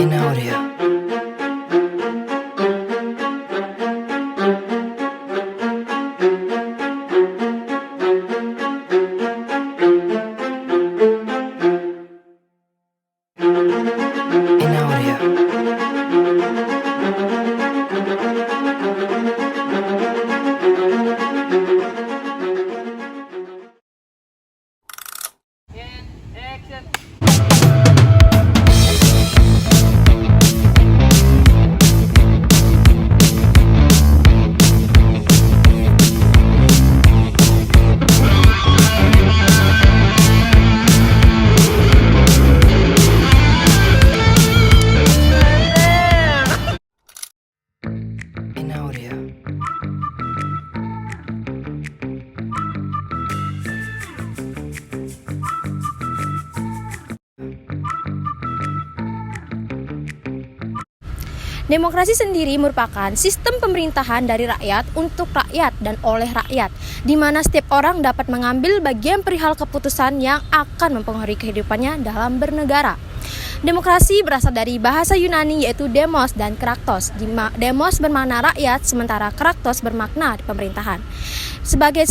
in audio. In audio. In audio. Demokrasi sendiri merupakan sistem pemerintahan dari rakyat untuk rakyat dan oleh rakyat, di mana setiap orang dapat mengambil bagian perihal keputusan yang akan mempengaruhi kehidupannya dalam bernegara. Demokrasi berasal dari bahasa Yunani yaitu demos dan kraktos. Demos bermakna rakyat, sementara kraktos bermakna pemerintahan.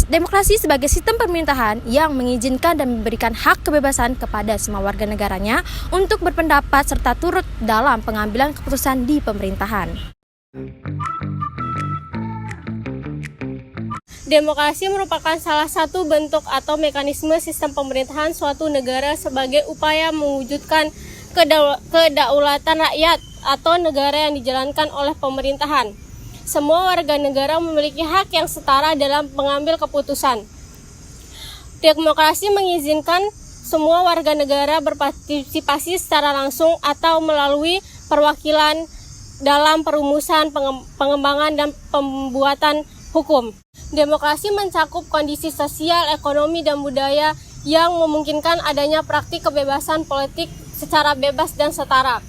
Demokrasi sebagai sistem pemerintahan yang mengizinkan dan memberikan hak kebebasan kepada semua warga negaranya untuk berpendapat serta turut dalam pengambilan keputusan di pemerintahan. Demokrasi merupakan salah satu bentuk atau mekanisme sistem pemerintahan suatu negara sebagai upaya mewujudkan kedaulatan rakyat atau negara yang dijalankan oleh pemerintahan. Semua warga negara memiliki hak yang setara dalam mengambil keputusan. Demokrasi mengizinkan semua warga negara berpartisipasi secara langsung atau melalui perwakilan dalam perumusan, pengembangan, dan pembuatan hukum. Demokrasi mencakup kondisi sosial, ekonomi, dan budaya yang memungkinkan adanya praktik kebebasan politik secara bebas dan setara.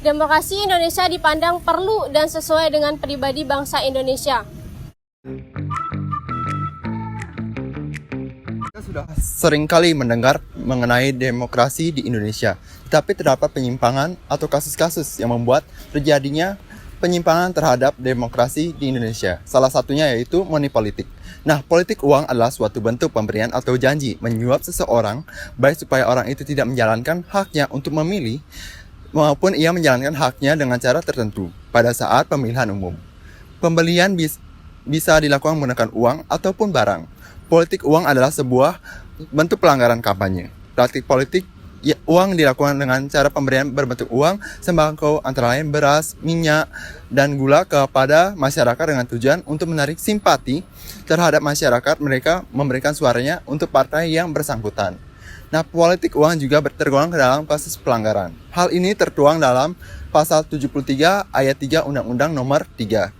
Demokrasi Indonesia dipandang perlu dan sesuai dengan pribadi bangsa Indonesia. Kita sudah seringkali mendengar mengenai demokrasi di Indonesia, tetapi terdapat penyimpangan atau kasus-kasus yang membuat terjadinya penyimpangan terhadap demokrasi di Indonesia. Salah satunya yaitu money politik. Nah, politik uang adalah suatu bentuk pemberian atau janji menyuap seseorang, baik supaya orang itu tidak menjalankan haknya untuk memilih, maupun ia menjalankan haknya dengan cara tertentu pada saat pemilihan umum. Pembelian bisa dilakukan menggunakan uang ataupun barang. Politik uang adalah sebuah bentuk pelanggaran kampanye. Praktik politik uang dilakukan dengan cara pemberian berbentuk uang, sembako, antara lain beras, minyak, dan gula kepada masyarakat dengan tujuan untuk menarik simpati terhadap masyarakat, mereka memberikan suaranya untuk partai yang bersangkutan. Nah, politik uang juga tergolong ke dalam kasus pelanggaran. Hal ini tertuang dalam pasal 73 ayat 3 Undang-Undang Nomor 3.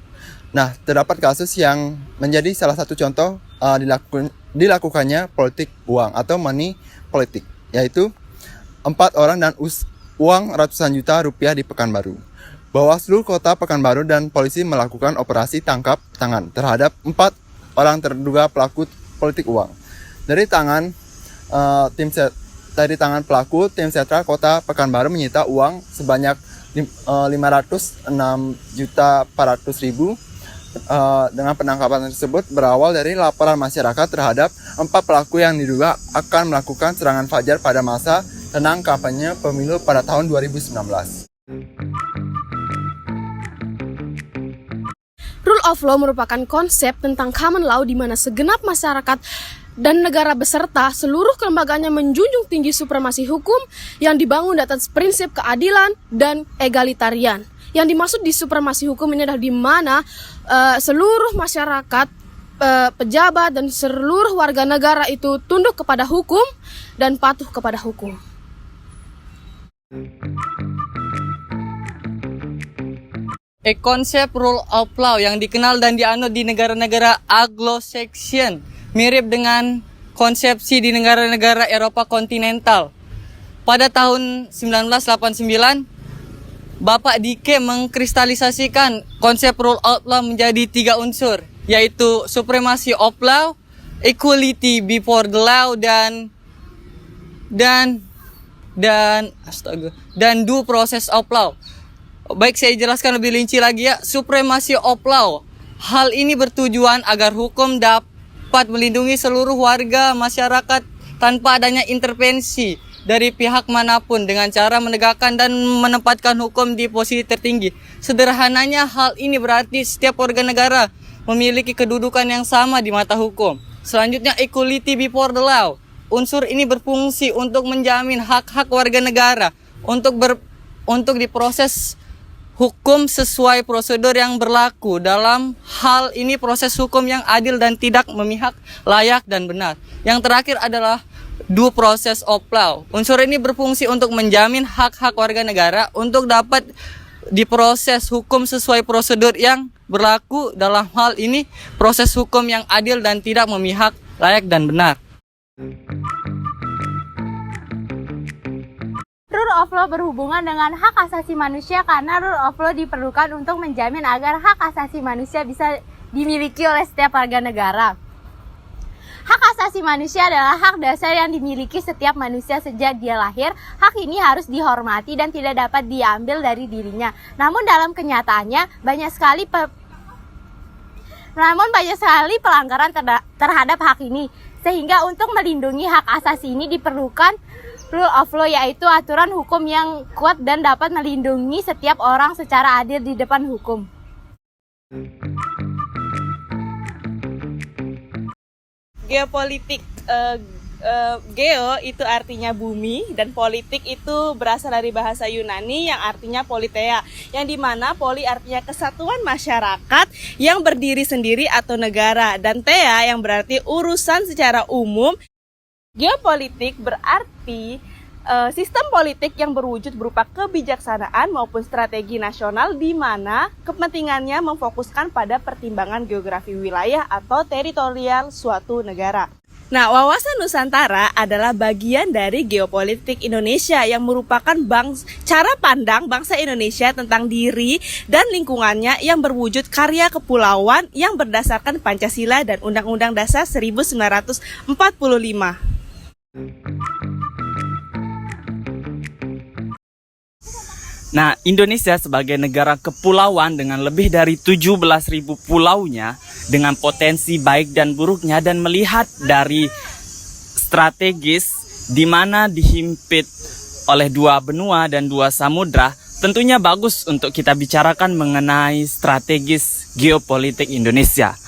Nah, terdapat kasus yang menjadi salah satu contoh dilakukannya politik uang atau money politik, yaitu 4 orang dan uang ratusan juta rupiah di Pekanbaru. Bawaslu Kota Pekanbaru dan polisi melakukan operasi tangkap tangan terhadap 4 orang terduga pelaku politik uang. Dari tangan pelaku, tim Setra Kota Pekanbaru menyita uang sebanyak 506.400.000. Dengan penangkapan tersebut berawal dari laporan masyarakat terhadap 4 pelaku yang diduga akan melakukan serangan fajar pada masa tenang kampanye pemilu pada tahun 2019. Rule of law merupakan konsep tentang common law di mana segenap masyarakat dan negara beserta seluruh kelembagaannya menjunjung tinggi supremasi hukum yang dibangun di atas prinsip keadilan dan egalitarian. Yang dimaksud di supremasi hukum ini adalah di mana seluruh masyarakat, pejabat, dan seluruh warga negara itu tunduk kepada hukum dan patuh kepada hukum. Konsep rule of law yang dikenal dan dianut di negara-negara Anglo-Saxon mirip dengan konsepsi di negara-negara Eropa kontinental. Pada tahun 1989, Bapak Dike mengkristalisasikan konsep rule of law menjadi 3 unsur, yaitu supremacy of law, equality before the law, dan dan due process of law. Baik, saya jelaskan lebih rinci lagi ya. Supremacy of law. Hal ini bertujuan agar hukum dapat melindungi seluruh warga masyarakat tanpa adanya intervensi dari pihak manapun dengan cara menegakkan dan menempatkan hukum di posisi tertinggi. Sederhananya, hal ini berarti setiap warga negara memiliki kedudukan yang sama di mata hukum. Selanjutnya, equality before the law. Unsur ini berfungsi untuk menjamin hak-hak warga negara untuk diproses hukum sesuai prosedur yang berlaku. Dalam hal ini proses hukum yang adil dan tidak memihak, layak dan benar. Yang terakhir adalah due process of law. Unsur ini berfungsi untuk menjamin hak-hak warga negara untuk dapat diproses hukum sesuai prosedur yang berlaku. Dalam hal ini proses hukum yang adil dan tidak memihak, layak dan benar. Rule of law berhubungan dengan hak asasi manusia karena rule of law diperlukan untuk menjamin agar hak asasi manusia bisa dimiliki oleh setiap warga negara. Hak asasi manusia adalah hak dasar yang dimiliki setiap manusia sejak dia lahir. Hak ini harus dihormati dan tidak dapat diambil dari dirinya. Namun dalam kenyataannya banyak sekali pelanggaran terhadap hak ini. Sehingga untuk melindungi hak asasi ini diperlukan rule of law, yaitu aturan hukum yang kuat dan dapat melindungi setiap orang secara adil di depan hukum. Geopolitik, geo itu artinya bumi dan politik itu berasal dari bahasa Yunani yang artinya politeia, yang dimana poli artinya kesatuan masyarakat yang berdiri sendiri atau negara, dan thea yang berarti urusan secara umum. Geopolitik berarti sistem politik yang berwujud berupa kebijaksanaan maupun strategi nasional di mana kepentingannya memfokuskan pada pertimbangan geografi wilayah atau teritorial suatu negara. Nah, wawasan Nusantara adalah bagian dari geopolitik Indonesia yang merupakan cara pandang bangsa Indonesia tentang diri dan lingkungannya yang berwujud karya kepulauan yang berdasarkan Pancasila dan Undang-Undang Dasar 1945. Nah, Indonesia sebagai negara kepulauan dengan lebih dari 17.000 pulaunya, dengan potensi baik dan buruknya, dan melihat dari strategis di mana dihimpit oleh 2 benua dan 2 samudra, tentunya bagus untuk kita bicarakan mengenai strategis geopolitik Indonesia.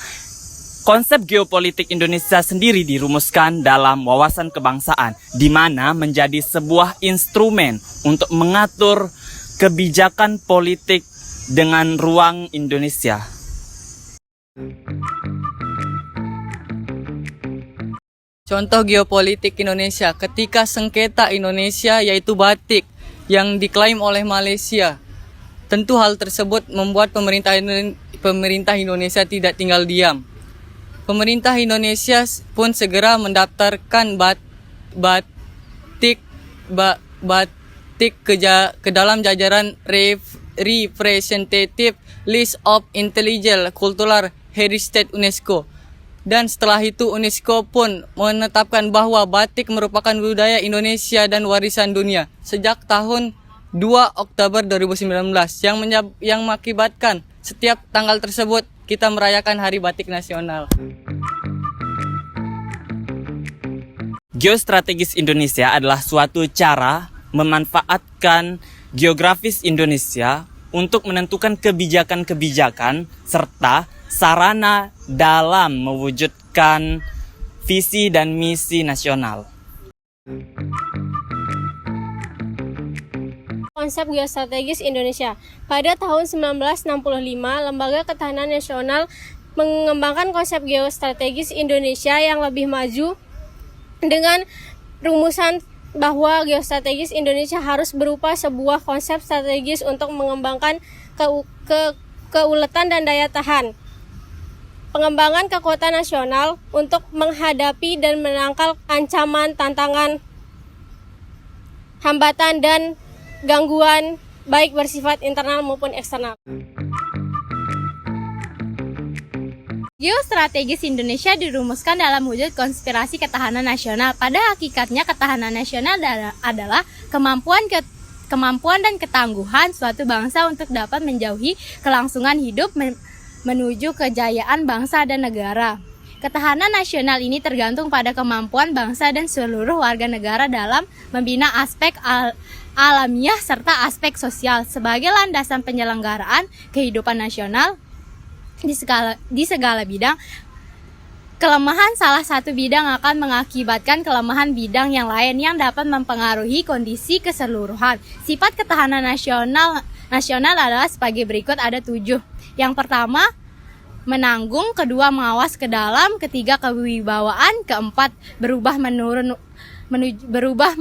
Konsep geopolitik Indonesia sendiri dirumuskan dalam wawasan kebangsaan, di mana menjadi sebuah instrumen untuk mengatur kebijakan politik dengan ruang Indonesia. Contoh geopolitik Indonesia ketika sengketa Indonesia yaitu batik yang diklaim oleh Malaysia. Tentu hal tersebut membuat pemerintah Indonesia tidak tinggal diam. Pemerintah Indonesia pun segera mendaftarkan batik ke dalam jajaran Representative List of Intellectual Cultural Heritage UNESCO. Dan setelah itu UNESCO pun menetapkan bahwa batik merupakan budaya Indonesia dan warisan dunia sejak tahun 2 Oktober 2019 yang mengakibatkan setiap tanggal tersebut kita merayakan Hari Batik Nasional. Geostrategis Indonesia adalah suatu cara memanfaatkan geografis Indonesia untuk menentukan kebijakan-kebijakan serta sarana dalam mewujudkan visi dan misi nasional. Konsep geostrategis Indonesia. Pada tahun 1965, Lembaga Ketahanan Nasional mengembangkan konsep geostrategis Indonesia yang lebih maju dengan rumusan bahwa geostrategis Indonesia harus berupa sebuah konsep strategis untuk mengembangkan keuletan dan daya tahan, pengembangan kekuatan nasional untuk menghadapi dan menangkal ancaman, tantangan, hambatan, dan gangguan baik bersifat internal maupun eksternal. Geostrategis Indonesia dirumuskan dalam wujud konspirasi ketahanan nasional. Pada hakikatnya, ketahanan nasional adalah kemampuan dan ketangguhan suatu bangsa untuk dapat menjauhi kelangsungan hidup menuju kejayaan bangsa dan negara. Ketahanan nasional ini tergantung pada kemampuan bangsa dan seluruh warga negara dalam membina aspek alamiah serta aspek sosial sebagai landasan penyelenggaraan kehidupan nasional di segala bidang. Kelemahan salah satu bidang akan mengakibatkan kelemahan bidang yang lain yang dapat mempengaruhi kondisi keseluruhan. Sifat ketahanan nasional adalah sebagai berikut, ada 7. Yang pertama, menanggung. Kedua, mawas ke dalam. Ketiga, kewibawaan. Keempat, berubah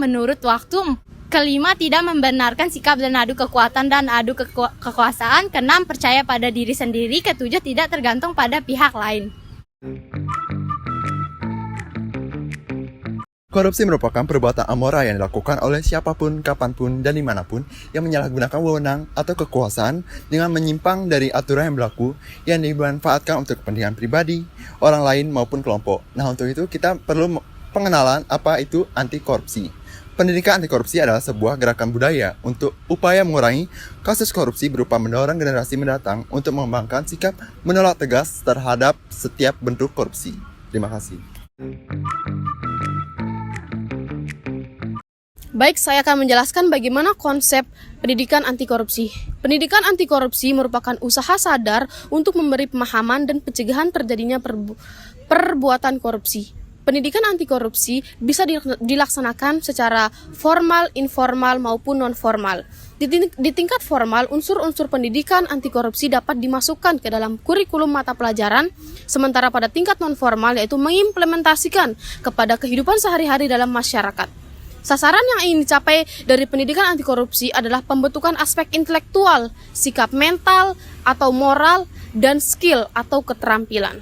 menurut waktu. Kelima, tidak membenarkan sikap dan adu kekuatan dan adu kekuasaan. Keenam, percaya pada diri sendiri. Ketujuh, tidak tergantung pada pihak lain. Korupsi merupakan perbuatan amoral yang dilakukan oleh siapapun, kapanpun, dan dimanapun yang menyalahgunakan wewenang atau kekuasaan dengan menyimpang dari aturan yang berlaku yang dimanfaatkan untuk kepentingan pribadi, orang lain maupun kelompok. Nah, untuk itu kita perlu pengenalan apa itu anti korupsi. Pendidikan anti korupsi adalah sebuah gerakan budaya untuk upaya mengurangi kasus korupsi berupa mendorong generasi mendatang untuk mengembangkan sikap menolak tegas terhadap setiap bentuk korupsi. Terima kasih. Baik, saya akan menjelaskan bagaimana konsep pendidikan anti korupsi. Pendidikan anti korupsi merupakan usaha sadar untuk memberi pemahaman dan pencegahan terjadinya perbuatan korupsi. Pendidikan anti korupsi bisa dilaksanakan secara formal, informal, maupun non-formal. Di tingkat formal, unsur-unsur pendidikan anti korupsi dapat dimasukkan ke dalam kurikulum mata pelajaran, sementara pada tingkat non-formal yaitu mengimplementasikan kepada kehidupan sehari-hari dalam masyarakat. Sasaran yang ingin dicapai dari pendidikan anti korupsi adalah pembentukan aspek intelektual, sikap mental atau moral, dan skill atau keterampilan.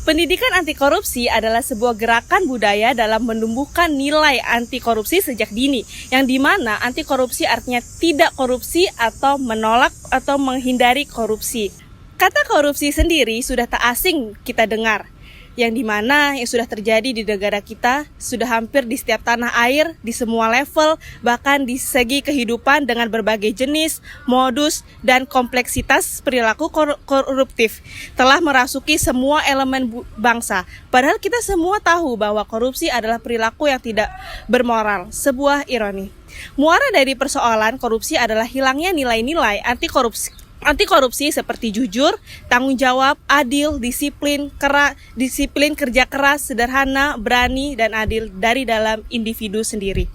Pendidikan anti korupsi adalah sebuah gerakan budaya dalam menumbuhkan nilai anti korupsi sejak dini, yang dimana anti korupsi artinya tidak korupsi atau menolak atau menghindari korupsi. Kata korupsi sendiri sudah tak asing kita dengar, yang dimana yang sudah terjadi di negara kita sudah hampir di setiap tanah air, di semua level, bahkan di segi kehidupan dengan berbagai jenis, modus, dan kompleksitas perilaku koruptif telah merasuki semua elemen bangsa. Padahal kita semua tahu bahwa korupsi adalah perilaku yang tidak bermoral, sebuah ironi. Muara dari persoalan korupsi adalah hilangnya nilai-nilai anti korupsi seperti jujur, tanggung jawab, adil, disiplin, kerja keras, sederhana, berani, dan adil dari dalam individu sendiri.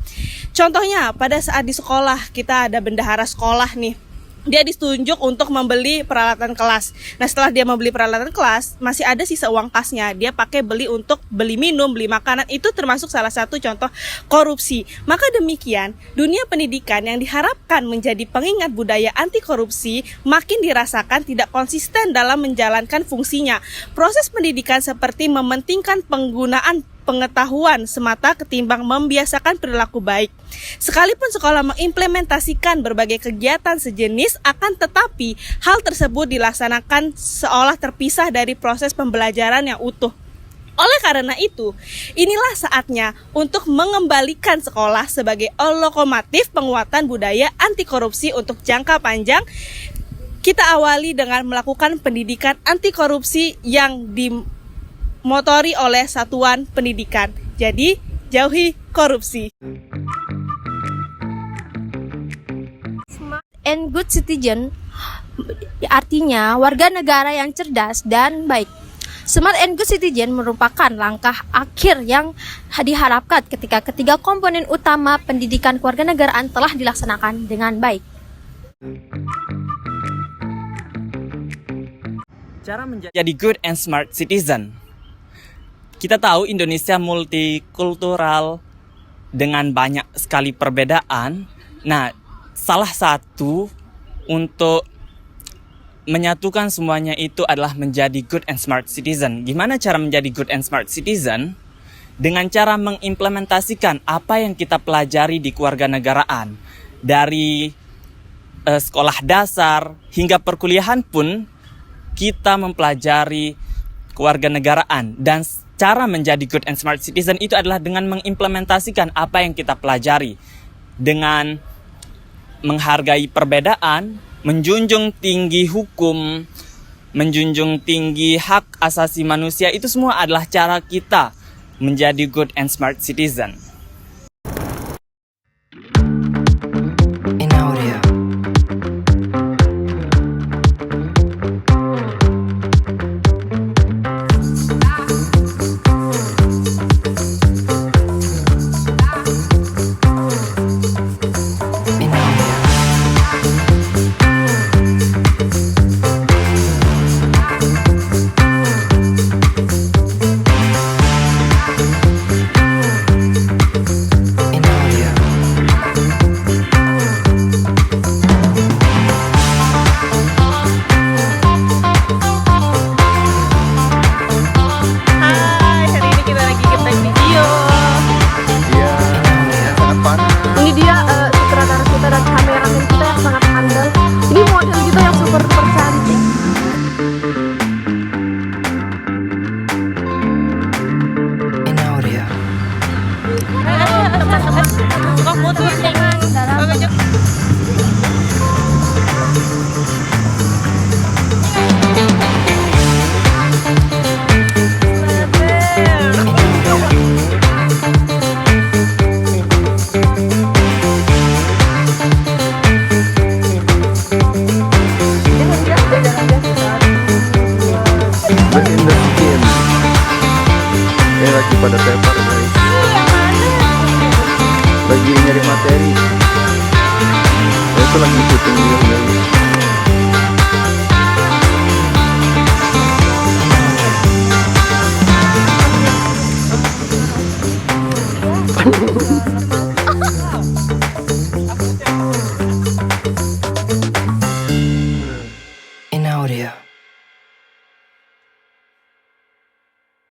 Contohnya, pada saat di sekolah, kita ada bendahara sekolah nih. Dia ditunjuk untuk membeli peralatan kelas. Nah, setelah dia membeli peralatan kelas, masih ada sisa uang kasnya. Dia pakai untuk beli minum, beli makanan. Itu termasuk salah satu contoh korupsi. Maka demikian, dunia pendidikan yang diharapkan menjadi pengingat budaya anti korupsi makin dirasakan tidak konsisten dalam menjalankan fungsinya. Proses pendidikan seperti mementingkan penggunaan pengetahuan semata ketimbang membiasakan perilaku baik. Sekalipun sekolah mengimplementasikan berbagai kegiatan sejenis, akan tetapi hal tersebut dilaksanakan seolah terpisah dari proses pembelajaran yang utuh. Oleh karena itu, inilah saatnya untuk mengembalikan sekolah sebagai lokomotif penguatan budaya anti korupsi untuk jangka panjang. Kita awali dengan melakukan pendidikan anti korupsi yang dimotori oleh satuan pendidikan. Jadi, jauhi korupsi. Smart and good citizen artinya warga negara yang cerdas dan baik. Smart and good citizen merupakan langkah akhir yang diharapkan ketika ketiga komponen utama pendidikan kewarganegaraan telah dilaksanakan dengan baik. Cara menjadi good and smart citizen. Kita tahu Indonesia multikultural dengan banyak sekali perbedaan. Nah, salah satu untuk menyatukan semuanya itu adalah menjadi good and smart citizen. Gimana cara menjadi good and smart citizen? Dengan cara mengimplementasikan apa yang kita pelajari di kewarganegaraan. Dari sekolah dasar hingga perkuliahan pun kita mempelajari kewarganegaraan, dan cara menjadi good and smart citizen itu adalah dengan mengimplementasikan apa yang kita pelajari, dengan menghargai perbedaan, menjunjung tinggi hukum, menjunjung tinggi hak asasi manusia. Itu semua adalah cara kita menjadi good and smart citizen. In audio. In audio. In audio. Hai, hari ini kita lagi ngetek video. Iya, sangat panas. Ini dia sutradara kita dan kameramen kita yang sangat handal. Ini model kita yang super cantik. In audio. Bersihin the skin. Ini lagi pada paper guys. Lagi nyari materi. Itu lagi syuting dia guys.